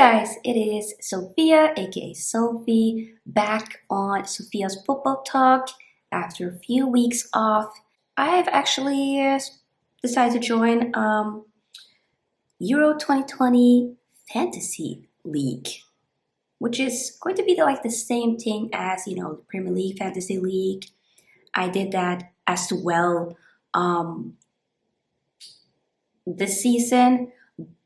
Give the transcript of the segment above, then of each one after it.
guys, it is Sofia aka Sophie back on Sofia's football talk after a few weeks off. I've actually decided to join Euro 2020 Fantasy League, which is going to be like the same thing as the Premier League Fantasy League. I did that as well this season,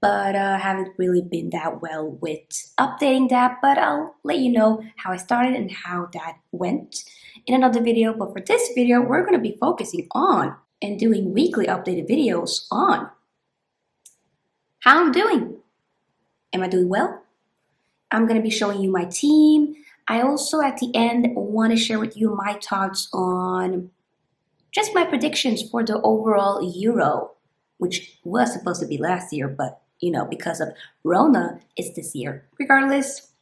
but haven't really been that well with updating that, but I'll let you know how I started and how that went in another video. But for this video, we're going to be focusing on and doing weekly updated videos on how I'm doing. Am I doing well? I'm going to be showing you my team. I also at the end want to share with you my thoughts on just my predictions for the overall Euro, which was supposed to be last year, but because of Rona, it's this year. Regardless,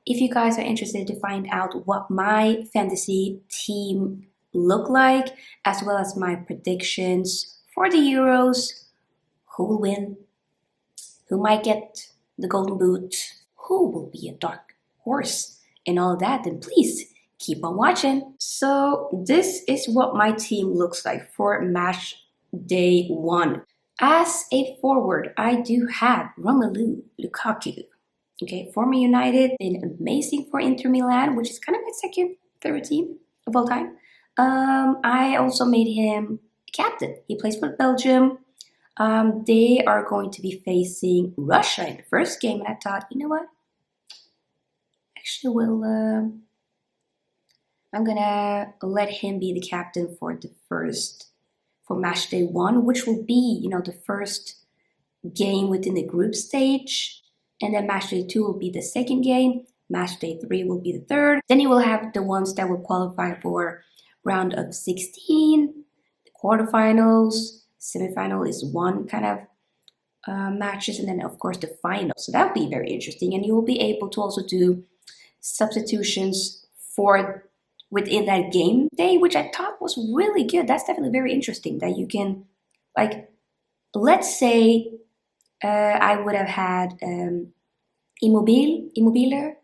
if you guys are interested to find out what my fantasy team look like, as well as my predictions for the Euros, who will win, who might get the golden boot, who will be a dark horse, and all that, then please keep on watching. So this is what my team looks like for match day 1. As a forward, I do have Romelu Lukaku. Okay, former United, been amazing for Inter Milan, which is kind of my second favorite team of all time. I also made him captain. He plays for Belgium. They are going to be facing Russia in the first game, and I thought, you know what? Actually, I'm gonna let him be the captain for match day 1, which will be, the first game within the group stage. And then match day 2 will be the second game. Match day 3 will be the third. Then you will have the ones that will qualify for round of 16, the quarterfinals, semifinal is one kind of matches, and then of course the final. So that'll be very interesting. And you will be able to also do substitutions for within that game day, which I thought was really good. That's definitely very interesting that you can, like, let's say I would have had Immobile, I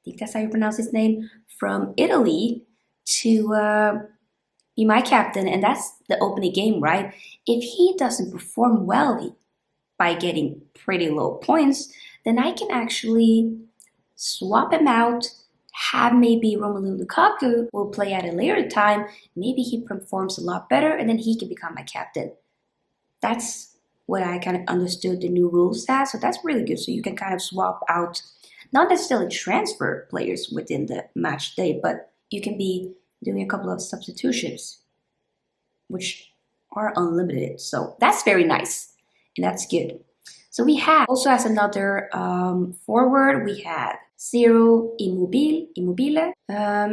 think that's how you pronounce his name, from Italy to be my captain, and that's the opening game, right? If he doesn't perform well by getting pretty low points, then I can actually swap him out, have maybe Romelu Lukaku will play at a later time. Maybe he performs a lot better, and then he can become my captain. That's what I kind of understood the new rules as. So that's really good. So you can kind of swap out, not necessarily transfer players within the match day, but you can be doing a couple of substitutions, which are unlimited. So that's very nice, and that's good. So we have also as another forward, we have Ciro Immobile.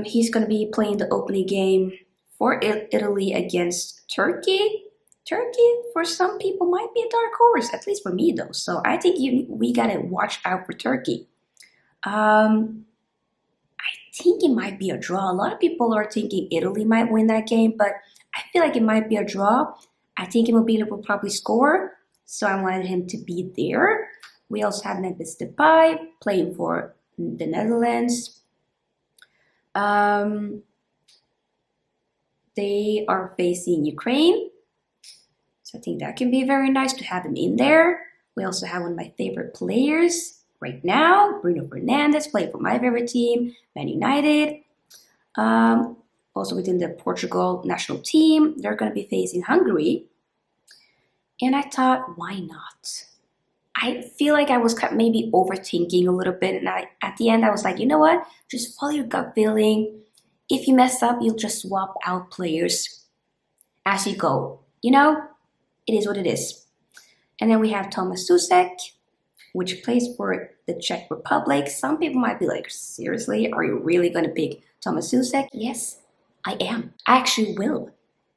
He's going to be playing the opening game for Italy against Turkey. Turkey, for some people, might be a dark horse, at least for me though. So I think we got to watch out for Turkey. I think it might be a draw. A lot of people are thinking Italy might win that game, but I feel like it might be a draw. I think Immobile will probably score, so I wanted him to be there. We also have Memphis Depay playing for the Netherlands. They are facing Ukraine, so I think that can be very nice to have him in there. We also have one of my favorite players right now, Bruno Fernandes, playing for my favorite team, Man United. Also within the Portugal national team, they're going to be facing Hungary. And I thought, why not? I feel like I was maybe overthinking a little bit, and at the end I was like, you know what? Just follow your gut feeling. If you mess up, you'll just swap out players as you go. It is what it is. And then we have Thomas Susek, which plays for the Czech Republic. Some people might be like, seriously, are you really going to pick Thomas Susek? Yes, I am. I actually will,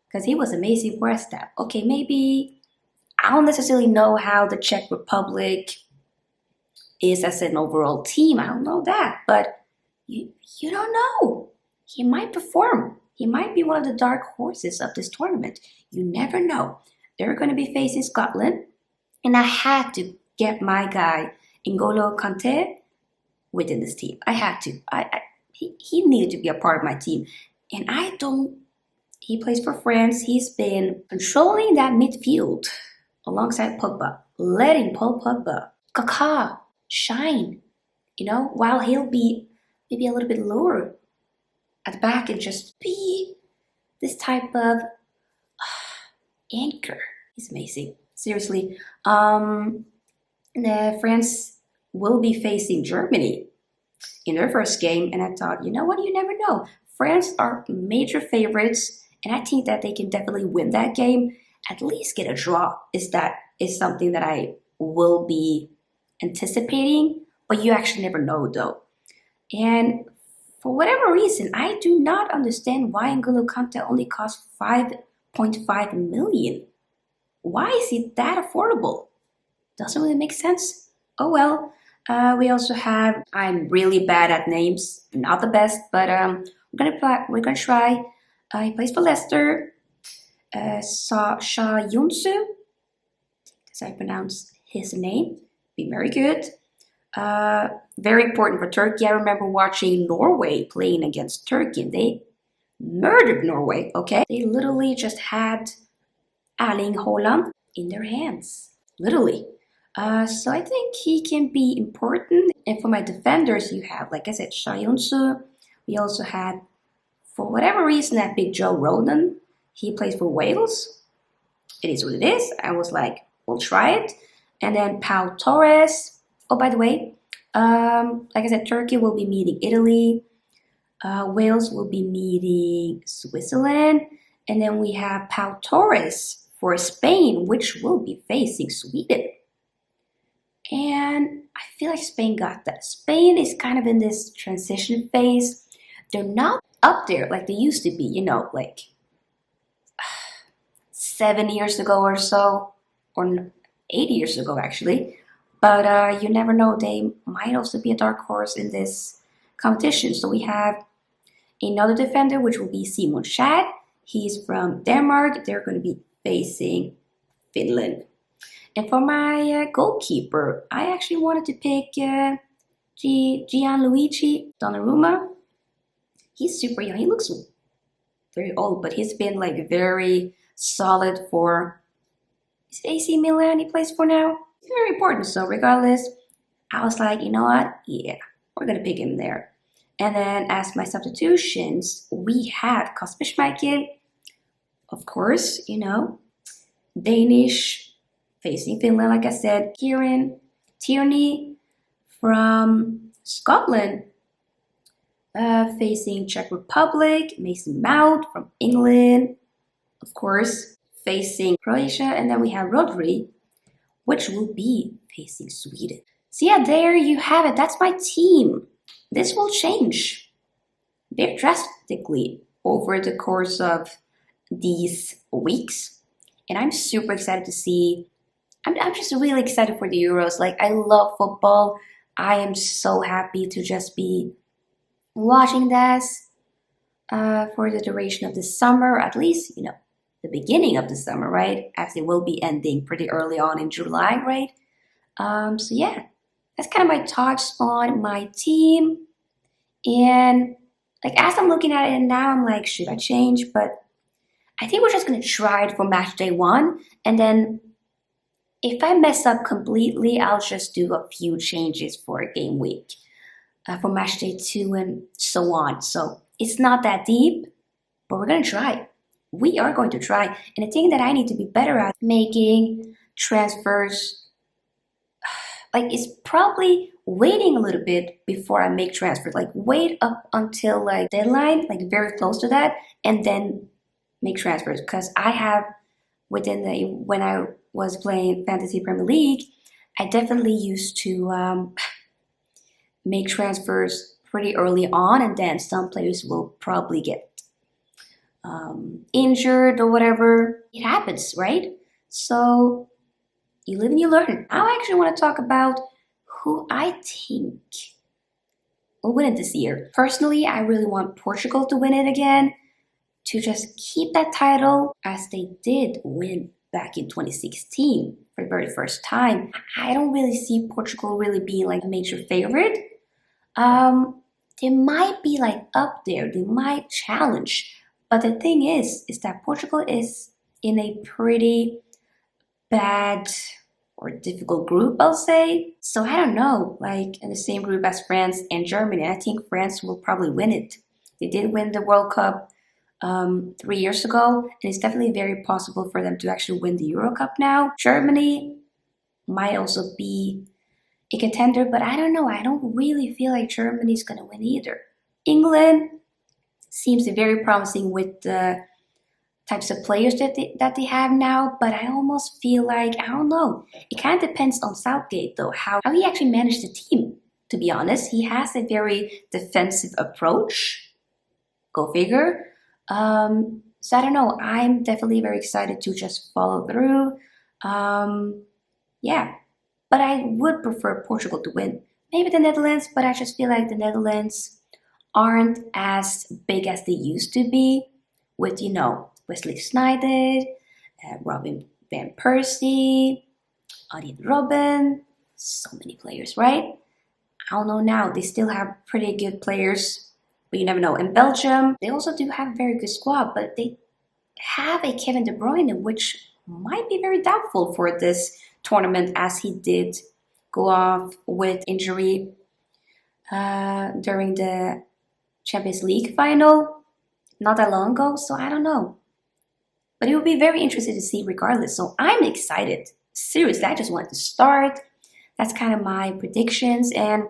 because he was amazing for us. That okay, maybe I don't necessarily know how the Czech Republic is as an overall team. I don't know that, but you don't know. He might perform. He might be one of the dark horses of this tournament. You never know. They're going to be facing Scotland, and I had to get my guy N'Golo Kante within this team. I had to. He needed to be a part of my team. And I don't, he plays for France. He's been controlling that midfield alongside Pogba, letting Paul Pogba, Kaká shine, while he'll be maybe a little bit lower at the back and just be this type of anchor. He's amazing. Seriously. France will be facing Germany in their first game, and I thought, you know what, you never know. France are major favorites, and I think that they can definitely win that game, at least get a draw. Is something that I will be anticipating, but you actually never know though. And for whatever reason, I do not understand why N'Golo Kante only cost 5.5 million. Why is he that affordable? Doesn't really make sense. Oh well. We also have, I'm really bad at names, not the best, but we're gonna try. He plays for Leicester. Sha Yunsu, as I pronounce his name. Be very good. Very important for Turkey. I remember watching Norway playing against Turkey, and they murdered Norway. Okay, they literally just had Erling Haaland in their hands, literally. So I think he can be important. And for my defenders, you have, like I said, Sha Yunsu. We also had, for whatever reason, that big Joe Rodon. He plays for Wales. It is what it is. I was like, we'll try it. And then Pau Torres. Oh, by the way, like I said, Turkey will be meeting Italy. Wales will be meeting Switzerland. And then we have Pau Torres for Spain, which will be facing Sweden. And I feel like Spain got that. Spain is kind of in this transition phase. They're not up there like they used to be, like 7 years ago or so, or 8 years ago actually. But you never know, they might also be a dark horse in this competition. So we have another defender, which will be Simon Schad. He's from Denmark. They're going to be facing Finland. And for my goalkeeper, I actually wanted to pick Gianluigi Donnarumma. He's super young. He looks very old, but he's been like very solid for AC Milan he plays for now. It's very important. So regardless, I was like, you know what? Yeah, we're going to pick him there. And then as my substitutions, we had Kasper Schmeichel, of course, Danish, facing Finland, like I said. Kieran Tierney from Scotland, facing Czech Republic. Mason Mount from England, of course, facing Croatia. And then we have Rodri, which will be facing Sweden. So yeah, there you have it. That's my team. This will change very drastically over the course of these weeks. And I'm super excited to see. I'm just really excited for the Euros. Like, I love football. I am so happy to just be watching this for the duration of the summer, at least, the beginning of the summer, right? As it will be ending pretty early on in July, right? So yeah, that's kind of my thoughts on my team. And like, as I'm looking at it now, I'm like, should I change? But I think we're just going to try it for match day 1. And then if I mess up completely, I'll just do a few changes for game week, for match day 2 and so on. So it's not that deep, but we're going to try. We are going to try. And the thing that I need to be better at making transfers, like, is probably waiting a little bit before I make transfers. Like, wait up until like deadline, like very close to that, and then make transfers. Because I have, when I was playing Fantasy Premier League, I definitely used to make transfers pretty early on, and then some players will probably get injured or whatever. It happens, right? So you live and you learn. I actually want to talk about who I think will win it this year. Personally, I really want Portugal to win it again, to just keep that title as they did win back in 2016 for the very first time. I don't really see Portugal really being like a major favorite. They might be like up there, they might challenge. But the thing is that Portugal is in a pretty bad or difficult group, I'll say. So I don't know, like in the same group as France and Germany. I think France will probably win it. They did win the World Cup 3 years ago, and it's definitely very possible for them to actually win the Euro Cup now. Germany might also be a contender, but I don't know. I don't really feel like Germany's going to win either. England seems very promising with the types of players that they have now, but I almost feel like, I don't know. It kind of depends on Southgate though, how he actually managed the team, to be honest. He has a very defensive approach. Go figure. So I don't know. I'm definitely very excited to just follow through. Yeah, but I would prefer Portugal to win. Maybe the Netherlands, but I just feel like the Netherlands aren't as big as they used to be with, Wesley Sneijder, Robin van Persie, Arjen Robben, so many players, right? I don't know now. They still have pretty good players, but you never know. In Belgium, they also do have a very good squad, but they have a Kevin De Bruyne, which might be very doubtful for this tournament, as he did go off with injury during the Champions League final not that long ago. So I don't know. But it will be very interesting to see regardless. So I'm excited. Seriously, I just wanted to start. That's kind of my predictions. And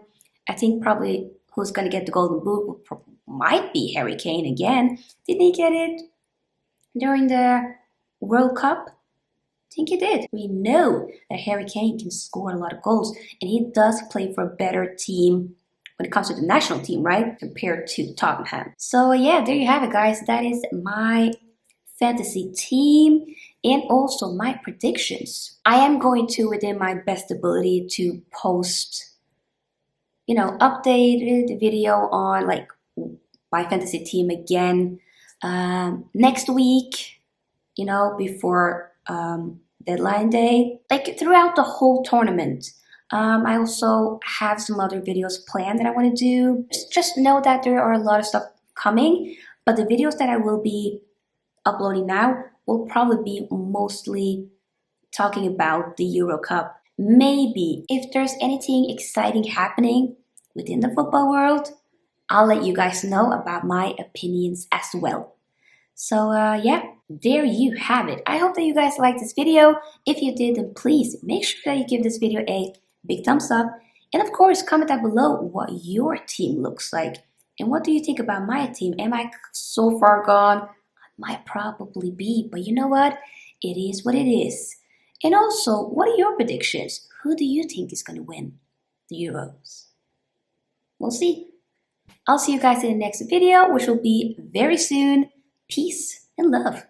I think probably who's going to get the Golden Boot might be Harry Kane again. Didn't he get it during the World Cup? I think he did. We know that Harry Kane can score a lot of goals. And he does play for a better team when it comes to the national team, right? Compared to Tottenham. So yeah, there you have it, guys. That is my fantasy team and also my predictions. I am going to, within my best ability, to post, updated video on like my fantasy team again next week, before deadline day, like throughout the whole tournament. I also have some other videos planned that I want to do. Just know that there are a lot of stuff coming, but the videos that I will be uploading now will probably be mostly talking about the Euro Cup. Maybe if there's anything exciting happening within the football world, I'll let you guys know about my opinions as well. So yeah, there you have it. I hope that you guys liked this video. If you did, then please make sure that you give this video a big thumbs up. And of course, comment down below what your team looks like. And what do you think about my team? Am I so far gone? I might probably be, but you know what? It is what it is. And also, what are your predictions? Who do you think is going to win the Euros? We'll see. I'll see you guys in the next video, which will be very soon. Peace and love.